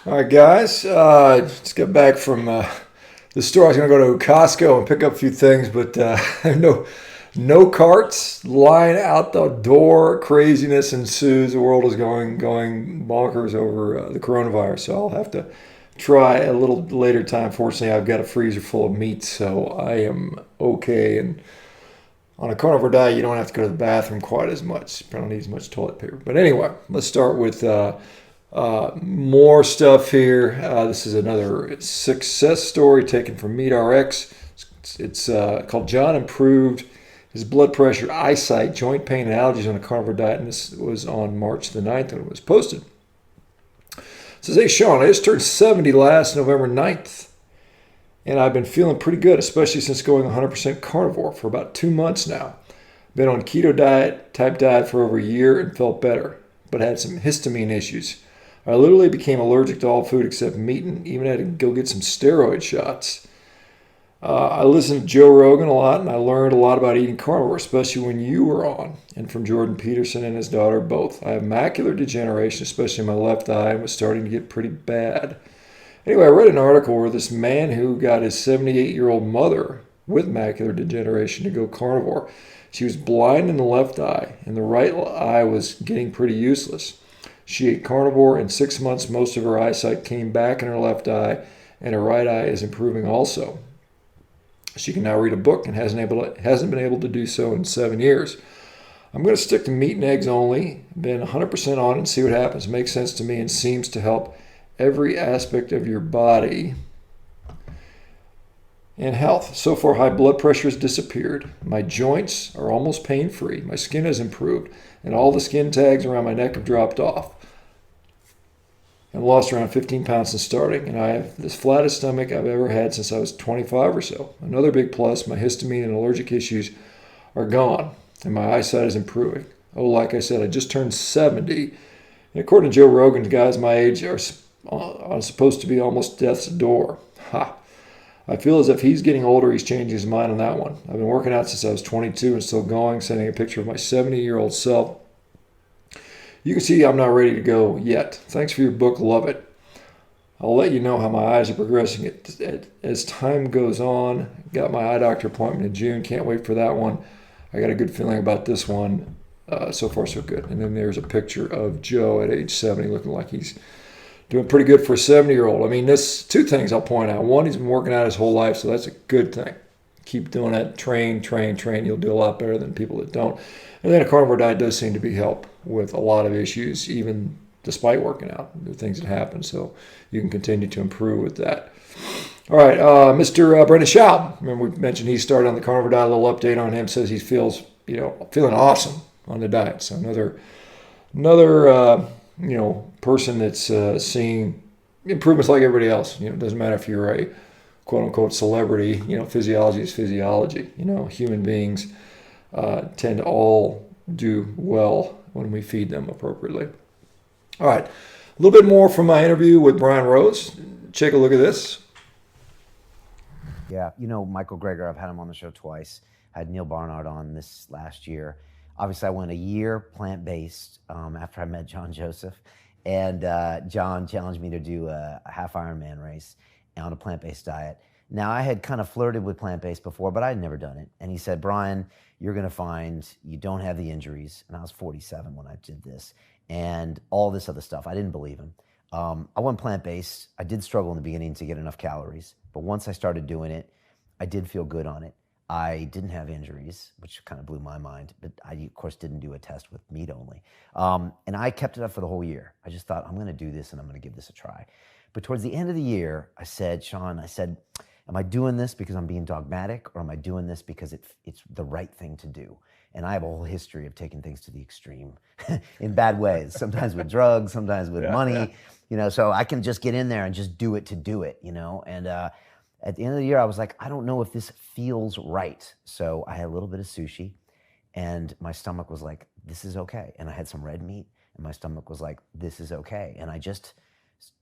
All right, guys. Just got back from the store. I was going to go to Costco and pick up a few things, but no carts. Line out the door. Craziness ensues. The world is going bonkers over the coronavirus. So I'll have to try a little later time. Fortunately, I've got a freezer full of meat, so I am okay. And on a carnivore diet, you don't have to go to the bathroom quite as much. You don't need as much toilet paper. But anyway, let's start with more stuff here. This is another success story taken from MeatRx. It's called John Improved His Blood Pressure, Eyesight, Joint Pain, and Allergies on a Carnivore Diet. And this was on March the 9th when it was posted. It says, hey, Sean, I just turned 70 last November 9th. And I've been feeling pretty good, especially since going 100% carnivore for about 2 months now. Been on keto diet, type diet for over a year and felt better, but had some histamine issues. I literally became allergic to all food except meat and even had to go get some steroid shots. I listened to Joe Rogan a lot and I learned a lot about eating carnivore, especially when you were on, and from Jordan Peterson and his daughter both. I have macular degeneration, especially in my left eye, and was starting to get pretty bad. Anyway, I read an article where this man who got his 78-year-old mother with macular degeneration to go carnivore. She was blind in the left eye, and the right eye was getting pretty useless. She ate carnivore. In 6 months, most of her eyesight came back in her left eye, and her right eye is improving also. She can now read a book and hasn't been able to do so in 7 years. I'm going to stick to meat and eggs only. Been 100% on it and see what happens. Makes sense to me and seems to help every aspect of your body and health. So far, high blood pressure has disappeared. My joints are almost pain-free. My skin has improved, and all the skin tags around my neck have dropped off. I've lost around 15 pounds since starting, and I have the flattest stomach I've ever had since I was 25 or so. Another big plus, my histamine and allergic issues are gone, and my eyesight is improving. Oh, like I said, I just turned 70, and according to Joe Rogan, guys my age are supposed to be almost death's door. Ha! I feel as if he's getting older, he's changing his mind on that one. I've been working out since I was 22 and still going, sending a picture of my 70-year-old self. You can see I'm not ready to go yet. Thanks for your book. Love it. I'll let you know how my eyes are progressing as time goes on. Got my eye doctor appointment in June. Can't wait for that one. I got a good feeling about this one. So far, so good. And then there's a picture of Joe at age 70 looking like he's doing pretty good for a 70-year-old. I mean, this two things I'll point out. One, he's been working out his whole life, so that's a good thing. Keep doing that. Train. You'll do a lot better than people that don't. And then a carnivore diet does seem to be help with a lot of issues, even despite working out. There are things that happen, so you can continue to improve with that. All right, Mr. Brendan Schaub. Remember we mentioned he started on the carnivore diet. A little update on him. Says he feels, feeling awesome on the diet. So another person that's seeing improvements like everybody else. It doesn't matter if you're a quote unquote celebrity. Physiology is physiology. Human beings tend to all do well when we feed them appropriately. All right, a little bit more from my interview with Brian Rose. Take a look at this. Yeah, Michael Greger, I've had him on the show twice. I had Neil Barnard on this last year. Obviously, I went a year plant-based after I met John Joseph. And John challenged me to do a half Ironman race on a plant-based diet. Now, I had kind of flirted with plant-based before, but I had never done it. And he said, Brian, you're going to find you don't have the injuries. And I was 47 when I did this. And all this other stuff. I didn't believe him. I went plant-based. I did struggle in the beginning to get enough calories. But once I started doing it, I did feel good on it. I didn't have injuries, which kind of blew my mind. But I, of course, didn't do a test with meat only. And I kept it up for the whole year. I just thought, I'm going to do this and I'm going to give this a try. But towards the end of the year, I said, Sean, am I doing this because I'm being dogmatic, or am I doing this because it's the right thing to do? And I have a whole history of taking things to the extreme in bad ways, sometimes with drugs, sometimes with money, so I can just get in there and just do it to do it, And at the end of the year, I was like, I don't know if this feels right. So I had a little bit of sushi, and my stomach was like, this is okay. And I had some red meat, and my stomach was like, this is okay. And I just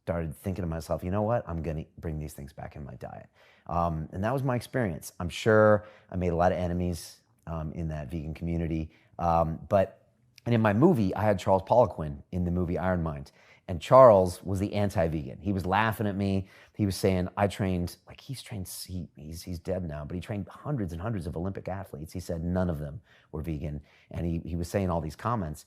started thinking to myself, you know what? I'm going to bring these things back in my diet. And that was my experience. I'm sure I made a lot of enemies in that vegan community. But And in my movie, I had Charles Poliquin in the movie Iron Mind. And Charles was the anti-vegan. He was laughing at me. He was saying, I trained, like he's dead now, but he trained hundreds and hundreds of Olympic athletes. He said none of them were vegan. And he was saying all these comments.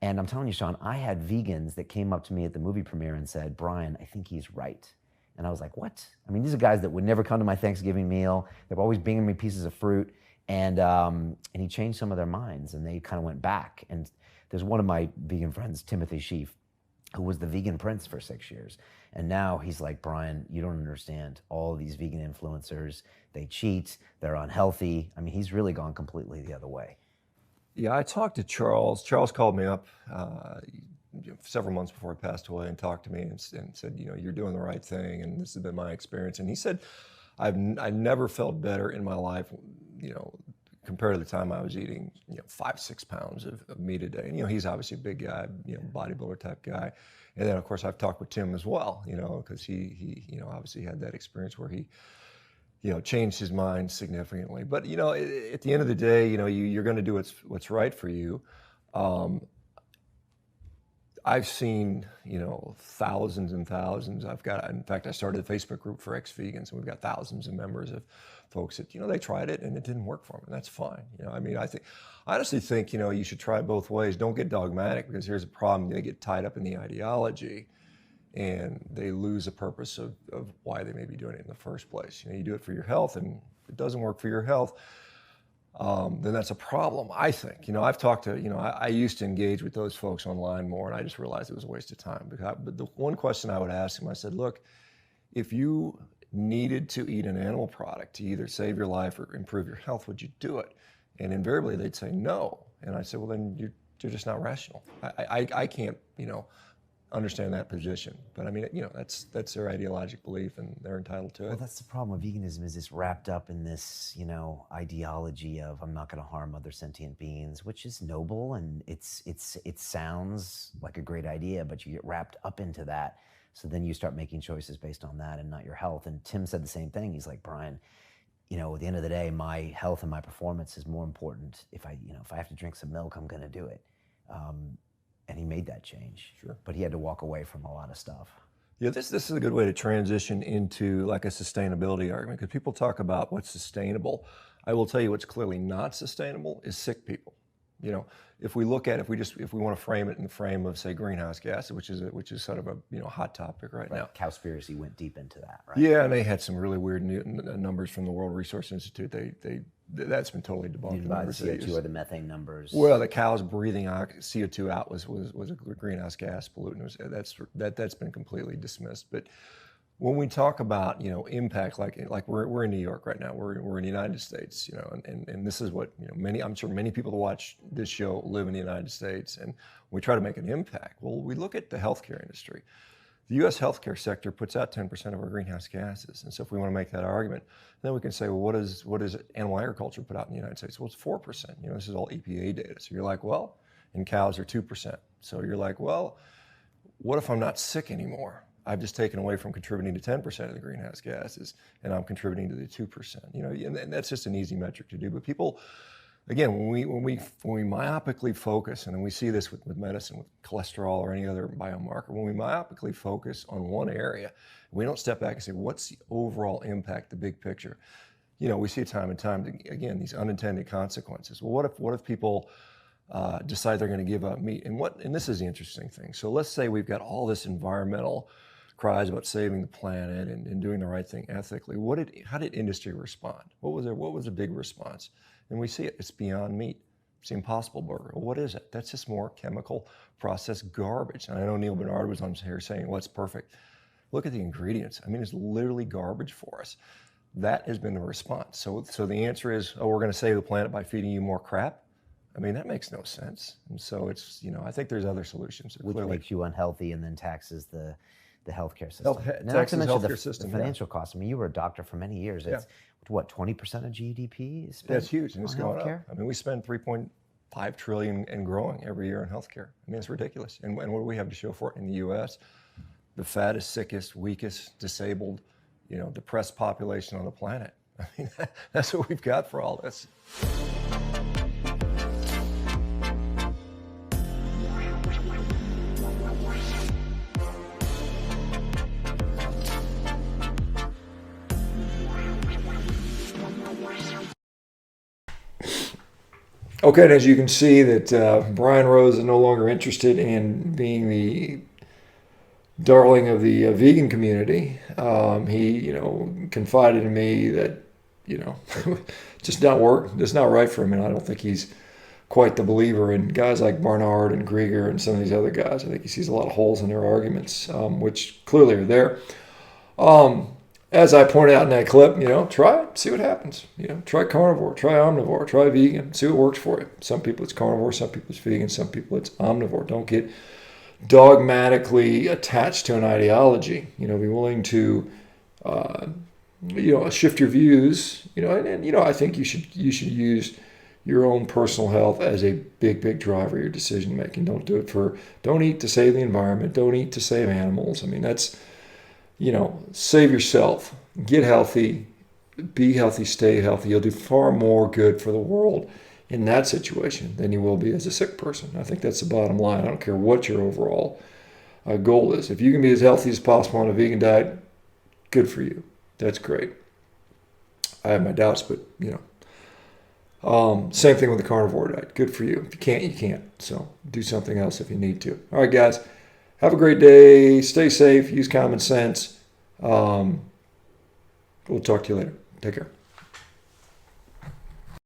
And I'm telling you, Sean, I had vegans that came up to me at the movie premiere and said, Brian, I think he's right. And I was like, what? I mean, these are guys that would never come to my Thanksgiving meal. They were always bringing me pieces of fruit. And he changed some of their minds, and they kind of went back. And there's one of my vegan friends, Timothy Sheaf, who was the vegan prince for 6 years. And now he's like, Brian, you don't understand. All of these vegan influencers, they cheat, they're unhealthy. I mean, he's really gone completely the other way. Yeah, I talked to Charles. Charles called me up several months before he passed away and talked to me and said, you're doing the right thing, and this has been my experience. And he said, I never felt better in my life, compared to the time I was eating, 5-6 pounds of meat a day. And, he's obviously a big guy, bodybuilder type guy. And then, of course, I've talked with Tim as well, because he obviously had that experience where he, changed his mind significantly. But, at the end of the day, you're going to do what's right for you. I've seen, thousands and thousands. In fact, I started a Facebook group for ex-vegans, and we've got thousands of members of folks that, they tried it and it didn't work for them, and that's fine. I honestly think, you should try it both ways. Don't get dogmatic, because here's a problem. They get tied up in the ideology and they lose the purpose of why they may be doing it in the first place. You do it for your health, and if it doesn't work for your health, then that's a problem, I think. I've talked to, I used to engage with those folks online more, and I just realized it was a waste of time. But the one question I would ask them, I said, look, if you needed to eat an animal product to either save your life or improve your health, would you do it? And invariably they'd say no. And I said, well, then you're just not rational. I can't, understand that position. But that's their ideological belief, and they're entitled to it. Well, that's the problem with veganism, is it's wrapped up in this, ideology of I'm not going to harm other sentient beings, which is noble, and it sounds like a great idea, but you get wrapped up into that. So then you start making choices based on that and not your health. And Tim said the same thing. He's like, Brian, at the end of the day, my health and my performance is more important. If I have to drink some milk, I'm going to do it. And he made that change. Sure. But he had to walk away from a lot of stuff. Yeah, this is a good way to transition into like a sustainability argument, because people talk about what's sustainable. I will tell you what's clearly not sustainable is sick people. If we look at if we want to frame it in the frame of, say, greenhouse gases, which is sort of a hot topic right now. Cowspiracy went deep into that, right? Yeah, and they had some really weird numbers from the World Resource Institute. That's been totally debunked. The CO2 or the methane numbers. Well, the cows breathing CO2 out was a greenhouse gas pollutant. That's been completely dismissed. But when we talk about impact, like we're in New York right now, we're in the United States, and this is what I'm sure many people that watch this show live in the United States, and we try to make an impact. Well, we look at the healthcare industry. The U.S. healthcare sector puts out 10% of our greenhouse gases, and so if we want to make that argument, then we can say, well, what does animal agriculture put out in the United States? Well, it's 4%. This is all EPA data. So you're like, well, and cows are 2%. So you're like, well, what if I'm not sick anymore? I've just taken away from contributing to 10% of the greenhouse gases, and I'm contributing to the 2%. And that's just an easy metric to do. But people, again, when we myopically focus, and we see this with medicine, with cholesterol or any other biomarker, when we myopically focus on one area, we don't step back and say, what's the overall impact, the big picture? We see it time and time again, these unintended consequences. Well, what if people decide they're going to give up meat? And this is the interesting thing. So let's say we've got all this environmental cries about saving the planet and doing the right thing ethically. How did industry respond? What was a big response? And we see it. It's Beyond Meat. It's the Impossible Burger. Well, what is it? That's just more chemical processed garbage. And I know Neil Bernard was on here saying, well, it's perfect. Look at the ingredients. It's literally garbage for us. That has been the response. So the answer is, we're going to save the planet by feeding you more crap? That makes no sense. And so it's, I think there's other solutions. Which makes you unhealthy and then taxes the healthcare system. Not to mention the financial costs. You were a doctor for many years. It's what, 20% of GDP is spent? That's huge, and it's going healthcare? up. We spend $3.5 trillion and growing every year in healthcare. It's ridiculous. And what do we have to show for it in the U.S.? The fattest, sickest, weakest, disabled, depressed population on the planet. That's what we've got for all this. Okay, and as you can see that Brian Rose is no longer interested in being the darling of the vegan community. He, confided in me that, just not work. It's not right for him, and I don't think he's quite the believer in guys like Barnard and Grieger and some of these other guys. I think he sees a lot of holes in their arguments, which clearly are there. As I pointed out in that clip, try it, see what happens. Try carnivore, try omnivore, try vegan, see what works for you. Some people it's carnivore, some people it's vegan, some people it's omnivore. Don't get dogmatically attached to an ideology. Be willing to, shift your views. And I think you should use your own personal health as a big driver of your decision making. Don't eat to save the environment. Don't eat to save animals. I mean, that's, save yourself, get healthy, be healthy, stay healthy. You'll do far more good for the world in that situation than you will be as a sick person. I think that's the bottom line. I don't care what your overall goal is. If you can be as healthy as possible on a vegan diet, good for you. That's great. I have my doubts, but same thing with the carnivore diet. Good for you. If you can't, you can't. So do something else if you need to. All right, guys. Have a great day. Stay safe. Use common sense. We'll talk to you later. Take care.